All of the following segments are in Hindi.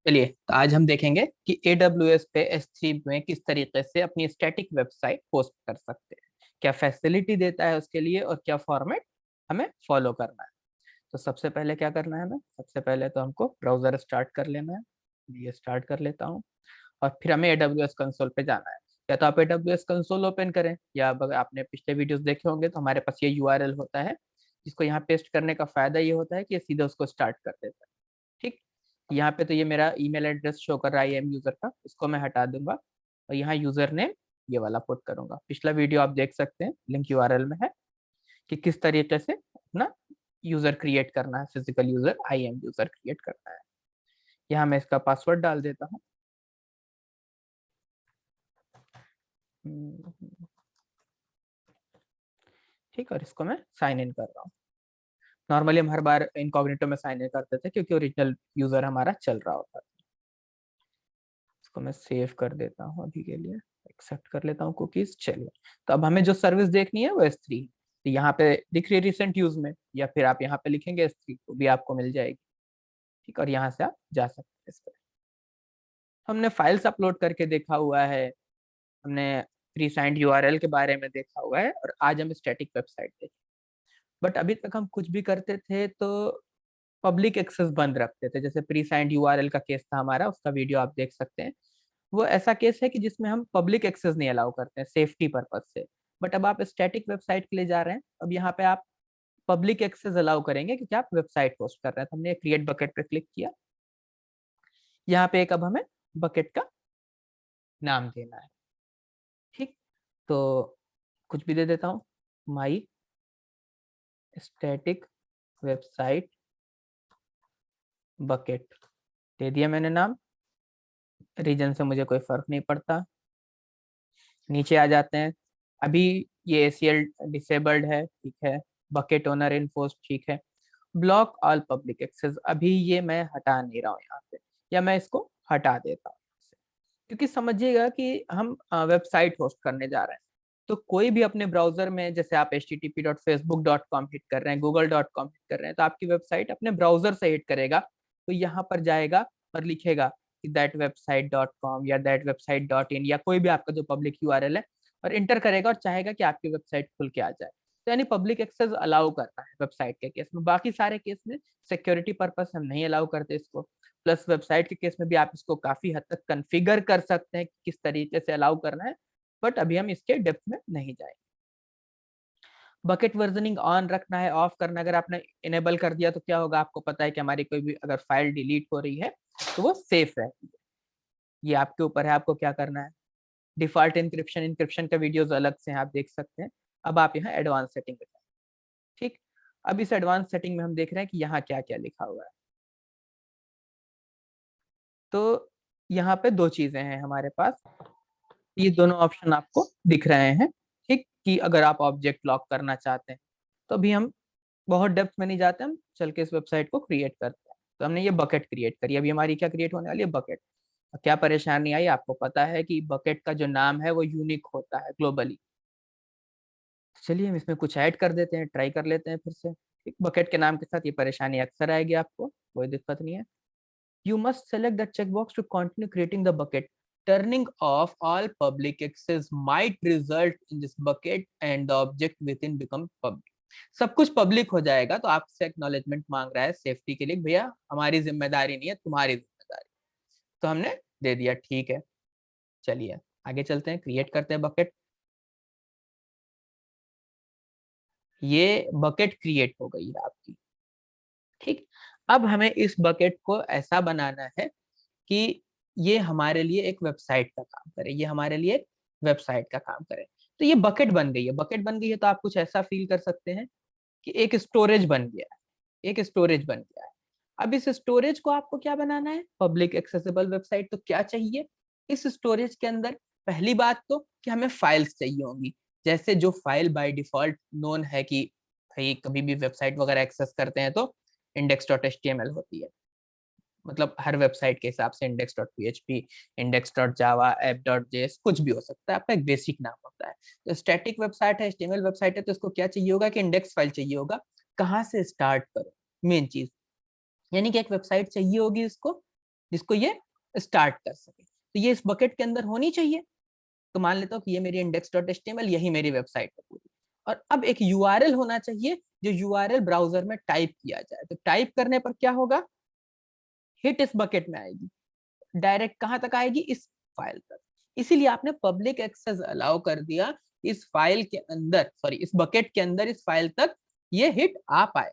चलिए, तो आज हम देखेंगे कि AWS पे S3 में किस तरीके से अपनी स्टैटिक वेबसाइट पोस्ट कर सकते हैं, क्या फैसिलिटी देता है उसके लिए और क्या फॉर्मेट हमें फॉलो करना है। तो सबसे पहले क्या करना है हमें, सबसे पहले तो हमको ब्राउजर स्टार्ट कर लेना है। ये स्टार्ट कर लेता हूँ और फिर हमें AWS कंसोल पे जाना है। या तो आप AWS कंसोल ओपन करें, या अगर आपने पिछले वीडियोस देखे होंगे तो हमारे पास ये URL होता है, जिसको यहाँ पेस्ट करने का फायदा ये होता है कि ये सीधे उसको स्टार्ट कर देता है। ठीक, यहाँ पे तो ये मेरा ईमेल एड्रेस शो कर रहा है एम यूजर का, इसको मैं हटा दूंगा और यहाँ यूजर नेम ये वाला पुट करूंगा। पिछला वीडियो आप देख सकते हैं, लिंक यूआरएल में है कि किस तरीके से अपना यूजर क्रिएट करना है, physical user IAM user create करना है। यहाँ मैं इसका पासवर्ड डाल देता हूँ। ठीक, और इसको मैं साइन इन कर रहा हूँ। नॉर्मली हम हर बार इनकॉग्निटो में साइन इन करते थे क्योंकि ओरिजिनल यूजर हमारा चल रहा होता था। इसको मैं सेव कर देता हूँ अभी के लिए, एक्सेप्ट कर लेता हूँ कुकीज। चलिए, तो अब हमें जो सर्विस देखनी है वो S3, तो यहाँ पे दिख रही है रिसेंट यूज में, या फिर आप यहाँ पे लिखेंगे S3 तो भी आपको मिल जाएगी। ठीक, और यहाँ से आप जा सकते हैं इस पर। हमने फाइल्स अपलोड करके देखा हुआ है, हमने प्री साइंड URL के बारे में देखा हुआ है, और आज हम स्टैटिक वेबसाइट देखें। बट अभी तक हम कुछ भी करते थे तो पब्लिक एक्सेस बंद रखते थे। जैसे प्री साइंड URL का केस था हमारा, उसका वीडियो आप देख सकते हैं। वो ऐसा केस है कि जिसमें हम पब्लिक एक्सेस नहीं अलाउ करते हैं सेफ्टी पर्पज से। बट अब आप स्टैटिक वेबसाइट के लिए जा रहे हैं, अब यहाँ पे आप पब्लिक एक्सेस अलाउ करेंगे क्योंकि आप वेबसाइट पोस्ट कर रहे हैं। तो हमने क्रिएट बकेट पे क्लिक किया। यहाँ पे एक अब हमें बकेट का नाम देना है। ठीक, तो कुछ भी दे देता हूँ, माई स्टैटिक वेबसाइट बकेट दे दिया मैंने नाम। रीजन से मुझे कोई फर्क नहीं पड़ता। नीचे आ जाते हैं। अभी ये ACL डिसेबल्ड है, ठीक है। बकेट ओनर इन्फोर्स, ठीक है। ब्लॉक ऑल पब्लिक एक्सेस, अभी ये मैं हटा नहीं रहा हूँ यहाँ पे, या मैं इसको हटा देता हूँ। क्योंकि समझिएगा कि हम वेबसाइट होस्ट करने जा रहे हैं, तो कोई भी अपने ब्राउजर में, जैसे आप http.facebook.com हिट कर रहे हैं, google.com हिट कर रहे हैं, तो आपकी वेबसाइट अपने ब्राउजर से हिट करेगा, तो यहाँ पर जाएगा और लिखेगा कि thatwebsite.com या thatwebsite.in या कोई भी आपका जो पब्लिक URL है, और इंटर करेगा और चाहेगा कि आपकी वेबसाइट खुल के आ जाए। तो यानी पब्लिक एक्सेस अलाउ करना है वेबसाइट के केस में। बाकी सारे केस में सिक्योरिटी पर्पस हम नहीं अलाउ करते इसको। प्लस वेबसाइट के केस में भी आप इसको काफी हद तक कॉन्फ़िगर कर सकते हैं कि किस तरीके से अलाउ करना है, बट अभी हम इसके डेप्थ में नहीं जाएंगे। बकेट वर्जनिंग ऑन रखना है, ऑफ करना। अगर आपने इनेबल कर दिया तो क्या होगा, आपको पता है कि हमारी कोई भी अगर फाइल डिलीट हो रही है तो वो सेफ रहती है। ये आपके ऊपर है, आपको क्या करना है। डिफॉल्ट इंक्रिप्शन, इंक्रिप्शन का वीडियोस अलग से हैं, आप देख सकते हैं। अब आप यहाँ एडवांस सेटिंग में। ठीक, अब इस एडवांस सेटिंग में हम देख रहे हैं कि यहाँ क्या क्या लिखा हुआ है। तो यहाँ पे दो चीजें हैं हमारे पास, ये दोनों ऑप्शन आपको दिख रहे हैं। ठीक, कि अगर आप ऑब्जेक्ट लॉक करना चाहते हैं, तो अभी हम बहुत डेप्थ में नहीं जाते, हम चल के इस वेबसाइट को क्रिएट करते हैं। तो हमने ये बकेट क्रिएट करी, अभी हमारी क्या क्रिएट होने वाली है, बकेट। क्या परेशानी आई, आपको पता है कि बकेट का जो नाम है वो यूनिक होता है ग्लोबली। चलिए हम इसमें कुछ ऐड कर देते हैं, ट्राई कर लेते हैं फिर से। एक बकेट के नाम के साथ ये परेशानी अक्सर आएगी आपको, कोई दिक्कत नहीं है। You must select the checkbox to continue creating the bucket. Turning off all public access might result in this bucket and the object within become public. सब कुछ पब्लिक हो जाएगा, तो आपसे एक्नॉलेजमेंट मांग रहा है सेफ्टी के लिए, भैया हमारी जिम्मेदारी नहीं है, तुम्हारी जिम्मेदारी। तो हमने दे दिया, ठीक है। चलिए आगे चलते हैं, क्रिएट करते हैं बकेट। ये बकेट क्रिएट हो गई है आपकी। ठीक, अब हमें इस बकेट को ऐसा बनाना है कि ये हमारे लिए एक वेबसाइट का काम करे, ये हमारे लिए एक वेबसाइट का काम करे। तो ये बकेट बन गई है, बकेट बन गई है, तो आप कुछ ऐसा फील कर सकते हैं कि एक स्टोरेज बन गया है, एक स्टोरेज बन गया है। अब इस स्टोरेज को आपको क्या बनाना है, पब्लिक एक्सेसिबल वेबसाइट। तो क्या चाहिए इस स्टोरेज के अंदर, पहली बात तो कि हमें फाइल्स चाहिए होंगी। जैसे जो फाइल बाय डिफॉल्ट नोन है कि भाई कभी भी वेबसाइट वगैरह एक्सेस करते हैं तो index.html होती है, मतलब हर वेबसाइट के हिसाब से index.php, index.java, app.js कुछ भी हो सकता है, आपका एक बेसिक नाम होता है। तो स्टैटिक वेबसाइट है, HTML वेबसाइट है, तो इसको क्या चाहिए होगा कि इंडेक्स फाइल चाहिए होगा। कहाँ से स्टार्ट करो, मेन चीज, यानी कि एक वेबसाइट चाहिए होगी इसको जिसको ये स्टार्ट कर सके। तो ये इस बकेट के अंदर होनी चाहिए। तो मान लेता हूँ कि ये मेरी index.html, यही मेरी वेबसाइट है पूरी। और अब एक URL होना चाहिए जो URL ब्राउजर में टाइप किया जाए। तो टाइप करने पर क्या होगा, हिट इस बकेट में आएगी, डायरेक्ट कहां तक आएगी, इस फाइल तक। इसीलिए आपने पब्लिक एक्सेस अलाउ कर दिया इस फाइल के अंदर, सॉरी इस बकेट के अंदर, इस फाइल तक ये हिट आ पाए।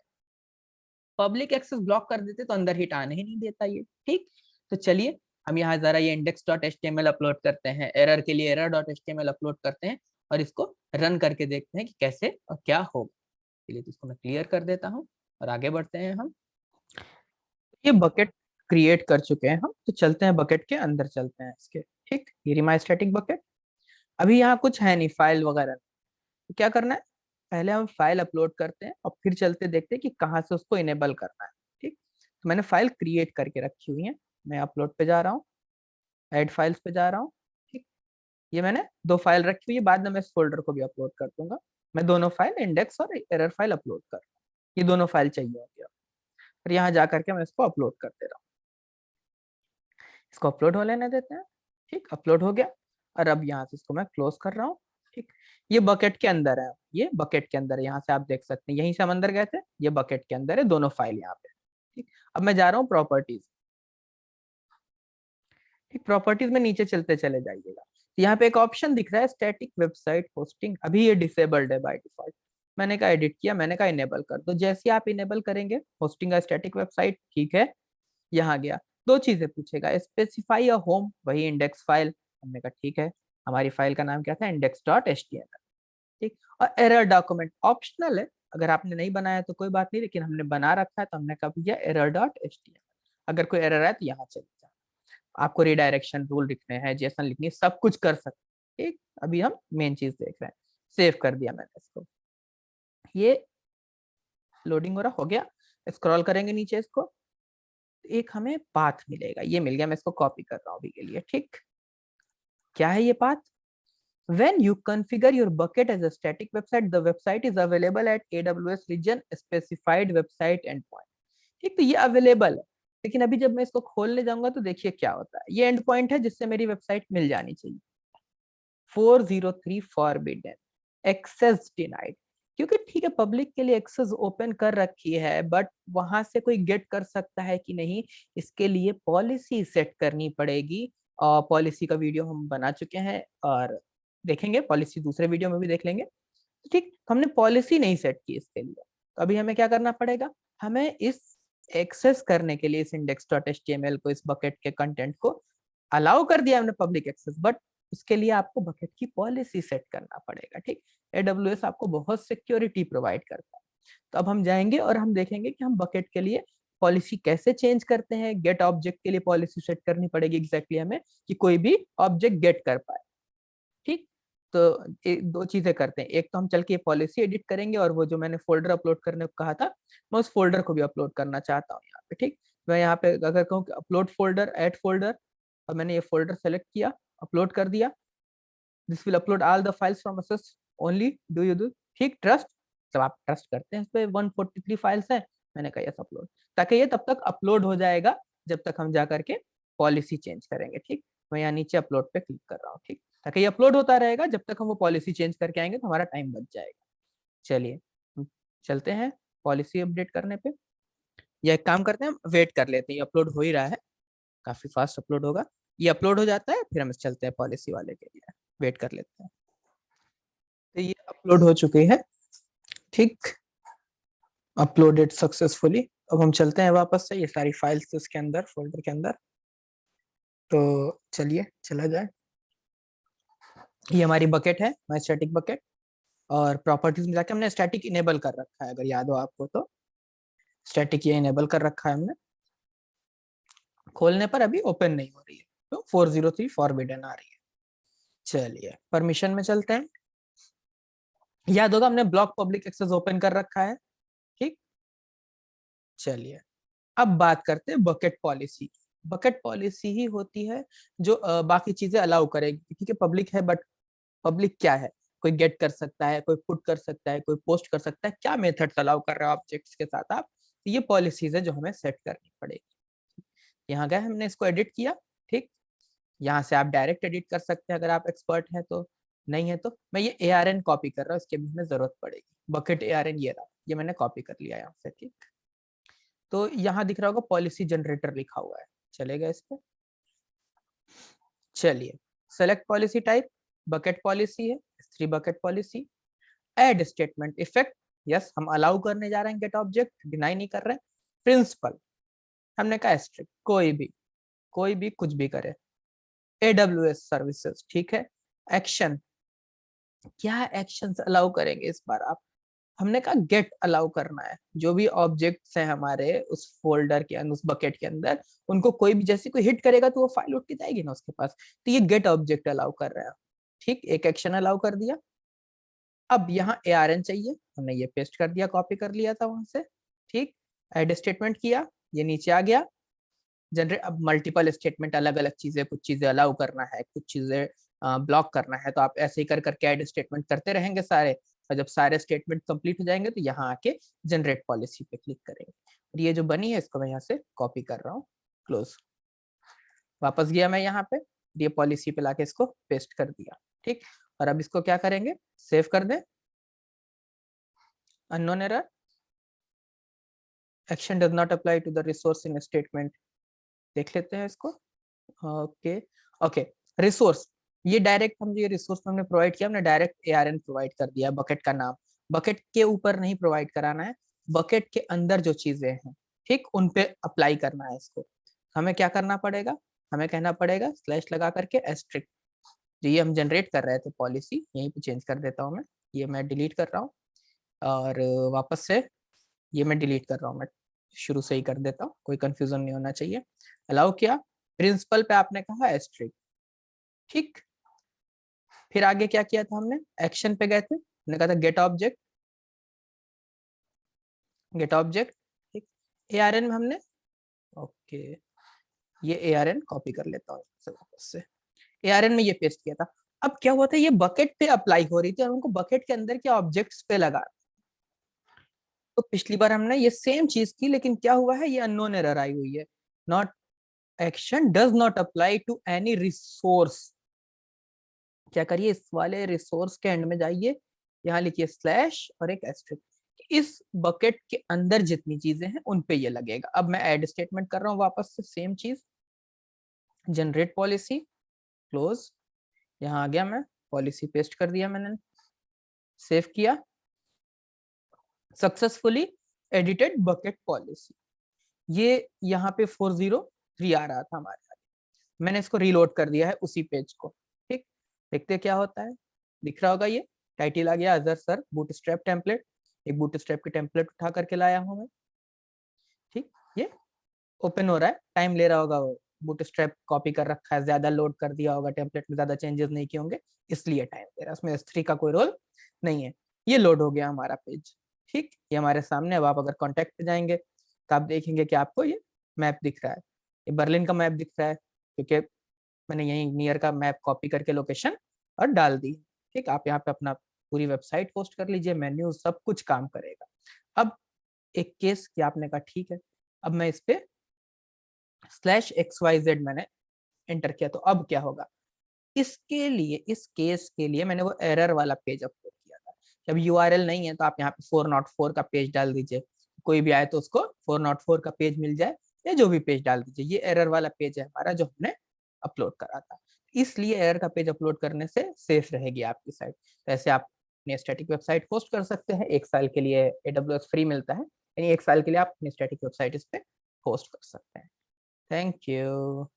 पब्लिक एक्सेस ब्लॉक कर देते तो अंदर हिट आने ही नहीं देता ये। ठीक, तो चलिए हम यहाँ जरा ये index.html अपलोड करते हैं, एरर के लिए error.html अपलोड करते हैं और इसको रन करके देखते हैं कि कैसे और क्या होगा। चलिए तो इसको मैं क्लियर कर देता हूँ और आगे बढ़ते हैं हम। ये बकेट क्रिएट कर चुके हैं हम, तो चलते हैं बकेट के अंदर, चलते हैं इसके। ठीक, ये माई स्टैटिक बकेट। अभी यहाँ कुछ है नहीं, फाइल वगैरह। तो क्या करना है, पहले हम फाइल अपलोड करते हैं और फिर चलते देखते हैं कि कहाँ से उसको इनेबल करना है। ठीक, तो मैंने फाइल क्रिएट करके रखी हुई है, मैं अपलोड पे जा रहा हूँ, ऐड फाइल्स पे जा रहा हूँ। ठीक, ये मैंने 2 फाइल रखी हुई है, बाद में मैं इस फोल्डर को भी अपलोड कर दूंगा। मैं दोनों फाइल, इंडेक्स और एरर फाइल अपलोड कर रहा हूँ, ये दोनों फाइल चाहिए होगी। और यहाँ जा करके मैं इसको अपलोड कर दे रहा हूँ, इसको अपलोड हो लेने देते हैं। ठीक, अपलोड हो गया और अब यहाँ से इसको मैं क्लोज कर रहा हूँ। ठीक, ये बकेट के अंदर है, ये बकेट के अंदर है, यहाँ से आप देख सकते हैं, यहीं से हम अंदर गए थे, ये बकेट के अंदर है दोनों फाइल यहाँ पे। ठीक, अब मैं जा रहा हूँ प्रॉपर्टीज। ठीक, प्रॉपर्टीज में नीचे चलते चले जाइएगा, तो यहाँ पे एक ऑप्शन दिख रहा है स्टैटिक वेबसाइट होस्टिंग, अभी ये डिसेबल्ड है बाय डिफॉल्ट। मैंने कहा एडिट किया, मैंने कहा इनेबल कर दो। जैसे आप इनेबल करेंगे होस्टिंग स्टैटिक वेबसाइट, ठीक है, यहाँ गया, 2 चीजें पूछेगा, स्पेसिफाई अ होम, वही इंडेक्स फाइल, हमने कहा ठीक है, हमारी फाइल का नाम क्या था, index.html। ठीक, और एरर डॉक्यूमेंट ऑप्शनल है, अगर आपने नहीं बनाया तो कोई बात नहीं, लेकिन हमने बना रखा है तो हमने कहा भैया error.html, अगर कोई एरर आए तो यहाँ चले जाए। आपको रिडायरेक्शन रूल लिखने हैं, जेसन लिखनी है, सब कुछ कर सकते हैं। ठीक, अभी हम मेन चीज देख रहे हैं, सेव कर दिया मैंने इसको, ये लोडिंग हो गया। स्क्रॉल करेंगे नीचे इसको, एक हमें पाथ मिलेगा, ये मिल गया, मैं इसको कॉपी कर रहा हूँ अभी के लिए। ठीक, क्या है ये path, when you configure your bucket as a static website, the website is available at AWS region specified website endpoint। ठीक, तो ये अवेलेबल है, लेकिन अभी जब मैं इसको खोलने जाऊंगा तो देखिए क्या होता है, ये एंड पॉइंट है जिससे मेरी वेबसाइट मिल जानी चाहिए। 403 फॉरबिडन, एक्सेस डिनाइड, क्योंकि ठीक है पब्लिक के लिए एक्सेस ओपन कर रखी है, बट वहां से कोई गेट कर सकता है कि नहीं, इसके लिए पॉलिसी सेट करनी पड़ेगी। और पॉलिसी का वीडियो हम बना चुके हैं और देखेंगे, पॉलिसी दूसरे वीडियो में भी देख लेंगे। ठीक, तो हमने पॉलिसी नहीं सेट की इसके लिए, तो अभी हमें क्या करना पड़ेगा, हमें इस एक्सेस करने के लिए इस index.html को, इस बकेट के कंटेंट को अलाउ कर दिया हमने पब्लिक एक्सेस, बट उसके लिए आपको बकेट की पॉलिसी सेट करना पड़ेगा। ठीक, AWS आपको बहुत सिक्योरिटी प्रोवाइड करता है। तो अब हम जाएंगे और हम देखेंगे कि हम बकेट के लिए पॉलिसी कैसे चेंज करते हैं। गेट ऑब्जेक्ट के लिए पॉलिसी सेट करनी पड़ेगी एग्जैक्टली हमें, कि कोई भी ऑब्जेक्ट गेट कर पाए। ठीक, तो 2 चीजें करते हैं, एक तो हम चल के पॉलिसी एडिट करेंगे, और वो जो मैंने फोल्डर अपलोड करने को कहा था, मैं उस फोल्डर को भी अपलोड करना चाहता हूँ यहाँ पे। ठीक, मैं यहाँ पे अगर कहूँ अपलोड फोल्डर, ऐड फोल्डर, और मैंने ये फोल्डर सेलेक्ट किया, अपलोड कर दिया, this will upload all the files from assess only, do you do, ठीक, ट्रस्ट, जब आप ट्रस्ट करते हैं इस पे 143 फाइल्स है, मैंने कहा यस अपलोड, ताकि ये तब तक अपलोड हो जाएगा जब तक हम जा करके पॉलिसी चेंज करेंगे। ठीक, मैं यहाँ नीचे अपलोड पे क्लिक कर रहा हूँ, ठीक, ताकि ये अपलोड होता रहेगा जब तक हम वो पॉलिसी चेंज करके आएंगे, तो हमारा टाइम बच जाएगा। चलिए चलते हैं पॉलिसी अपडेट करने पे, या एक काम करते हैं, हम वेट कर लेते हैं, ये अपलोड हो ही रहा है, काफी फास्ट अपलोड होगा, ये अपलोड हो जाता है फिर हम चलते हैं पॉलिसी वाले के लिए, वेट कर लेते हैं। तो ये अपलोड हो चुके हैं, ठीक, अपलोडेड सक्सेसफुली। अब हम चलते हैं वापस से, ये सारी फाइल्स इसके अंदर, फोल्डर के अंदर, तो चलिए चला जाए। ये हमारी बकेट है, माई स्टैटिक बकेट, और प्रॉपर्टीज में जाके हमने स्टैटिक इनेबल कर रखा है, अगर याद हो आपको तो स्टैटिक ये इनेबल कर रखा है हमने। खोलने पर अभी ओपन नहीं हो रही है, तो 403 फॉरबिडन आ रही है। चलिए परमिशन में चलते हैं, याद होगा हमने ब्लॉक पब्लिक एक्सेस ओपन कर रखा है। ठीक, चलिए अब बात करते हैं बकेट पॉलिसी। बकेट पॉलिसी ही होती है जो बाकी चीजें अलाउ करेगी, ठीक है, पब्लिक है, बट पब्लिक क्या है, कोई गेट कर सकता है, कोई पुट कर सकता है, कोई पोस्ट कर सकता है, क्या मेथड्स अलाउ कर रहे हो ऑब्जेक्ट्स के साथ आप, तो ये पॉलिसीज है जो हमें सेट करनी पड़ेगी। यहाँ गए, हमने इसको एडिट किया, ठीक। यहाँ से आप डायरेक्ट एडिट कर सकते हैं अगर आप एक्सपर्ट हैं तो, नहीं है तो मैं ये ARN कॉपी कर रहा हूँ, इसके भी हमें जरूरत पड़ेगी। बकेट ARN ये रहा, ये मैंने कॉपी कर लिया यहाँ से, ठीक। तो यहाँ दिख रहा होगा पॉलिसी जनरेटर लिखा हुआ है, चलेगा इस पे। चलिए, select policy type, bucket policy है, S3 bucket policy. Add statement effect, yes हम अलाउ करने जा रहे हैं गेट ऑब्जेक्ट, डिनाई नहीं कर रहे हैं। प्रिंसिपल हमने कहा स्ट्रिक्ट, कोई भी कुछ भी करे। AWS सर्विसेज, ठीक है। एक्शन, क्या एक्शंस अलाउ करेंगे इस बार आप, हमने कहा गेट अलाउ करना है, जो भी ऑब्जेक्ट्स हैं हमारे उस फोल्डर के अंदर, उस बकेट के अंदर, उनको कोई भी जैसे कोई हिट करेगा तो वो फाइल उठ के जाएगी ना उसके पास, तो ये गेट ऑब्जेक्ट अलाउ कर रहे हैं, ठीक। एक एक्शन अलाउ कर दिया। अब यहाँ ARN चाहिए, हमने ये पेस्ट कर दिया, कॉपी कर लिया था वहां से, ठीक। एड स्टेटमेंट किया, ये नीचे आ गया। जनरेट, अब मल्टीपल स्टेटमेंट, अलग अलग चीजें, कुछ चीजें अलाउ करना है, कुछ चीजें ब्लॉक करना है, तो आप ऐसे ही कर करके ऐड स्टेटमेंट करते रहेंगे सारे, और जब सारे स्टेटमेंट कंप्लीट हो जाएंगे तो यहाँ आके जनरेट पॉलिसी पे क्लिक करेंगे। और ये जो बनी है इसको मैं यहाँ से कॉपी कर रहा हूँ, क्लोज। वापस गया मैं यहाँ पे, ये पॉलिसी पे लाके इसको पेस्ट कर दिया, ठीक। और अब इसको क्या करेंगे, सेव कर दें। Unknown error, action does not apply to the resource in statement, देख लेते हैं इसको। ओके ओके, रिसोर्स, ये डायरेक्ट हम ये रिसोर्स हमने प्रोवाइड किया, हमने डायरेक्ट ARN प्रोवाइड कर दिया, बकेट का नाम, बकेट के ऊपर नहीं प्रोवाइड कराना है, बकेट के अंदर जो चीजें हैं, ठीक, उन पे अप्लाई करना है इसको। हमें क्या करना पड़ेगा, हमें कहना पड़ेगा स्लैश लगा करके एस्ट्रिक्ट, जो ये हम जनरेट कर रहे थे पॉलिसी, यहीं पे चेंज कर देता हूँ मैं, ये मैं डिलीट कर रहा हूँ, और वापस से ये मैं डिलीट कर रहा हूँ, मैं शुरू से ही कर देता हूँ, कोई कंफ्यूजन नहीं होना चाहिए। अलाउ किया, प्रिंसिपल पे आपने कहा एस्ट्रिक्ट, ठीक। फिर आगे क्या किया था हमने, एक्शन पे गए थे, हमने कहा था गेट ऑब्जेक्ट, ठीक। ARN में हमने, ओके, ये ARN कॉपी कर लेता हूँ वापस से, ARN में ये पेस्ट किया था। अब क्या हुआ था, ये बकेट पे अप्लाई हो रही थी और उनको बकेट के अंदर के ऑब्जेक्ट्स पे लगा, तो पिछली बार हमने ये सेम चीज की, लेकिन क्या हुआ है, ये अननोन एरर आई हुई है, not, action does not apply to any resource. क्या करिए, इस वाले रिसोर्स के एंड में जाइए, यहाँ लिखिए स्लैश और एक एस्ट्रिक्ट, इस बकेट के अंदर जितनी चीजें हैं उन पे ये लगेगा। अब मैं ऐड स्टेटमेंट कर रहा हूँ, वापस से सेम चीज, जनरेट पॉलिसी, क्लोज, यहाँ आ गया, मैं पॉलिसी पेस्ट कर दिया मैंने, सेव किया, सक्सेसफुली एडिटेड बकेट पॉलिसी, ये यहाँ पे 403 आ रहा था हमारे, मैंने इसको रीलोड कर दिया है उसी पेज को, ठीक। देखते क्या होता है, दिख रहा होगा, ये टाइटल आ गया अजहर सर बूटस्ट्रैप टेम्पलेट, एक बूटस्ट्रैप की टेम्पलेट उठा करके लाया हूँ मैं, ठीक। ये ओपन हो रहा है, टाइम ले रहा होगा, वो बूटस्ट्रैप कॉपी कर रखा है, ज्यादा लोड कर दिया होगा, टेम्पलेट में ज्यादा चेंजेस नहीं किए होंगे, इसलिए टाइम ले रहा है, उसमें S3 का कोई रोल नहीं है। ये लोड हो गया हमारा पेज, ठीक, ये हमारे सामने। अब आप अगर कॉन्टेक्ट पे जाएंगे तो आप देखेंगे कि आपको ये मैप दिख रहा है, ये बर्लिन का मैप दिख रहा है, क्योंकि मैंने यही नियर का मैप कॉपी करके लोकेशन और डाल दी, ठीक। आप यहाँ पे अपना पूरी वेबसाइट पोस्ट कर लीजिए, मेन्यू सब कुछ काम करेगा। अब एक केस कि आपने कहा ठीक है, अब मैं इस पे /XYZ मैंने एंटर किया, तो अब क्या होगा, इसके लिए, इस केस के लिए मैंने वो एरर वाला पेज अपलोड किया था। जब URL नहीं है तो आप यहाँ पे 404 का पेज डाल दीजिए, कोई भी आए तो उसको 404 का पेज मिल जाए, या जो भी पेज डाल दीजिए, ये एरर वाला पेज है हमारा जो हमने अपलोड करा था, इसलिए एरर का पेज अपलोड करने से सेफ रहेगी आपकी साइट। तो ऐसे आप अपनी स्टैटिक वेबसाइट पोस्ट कर सकते हैं, 1 साल के लिए AWS फ्री मिलता है, यानी 1 साल के लिए आप अपनी स्टैटिक वेबसाइट इस पे पोस्ट कर सकते हैं। Thank you.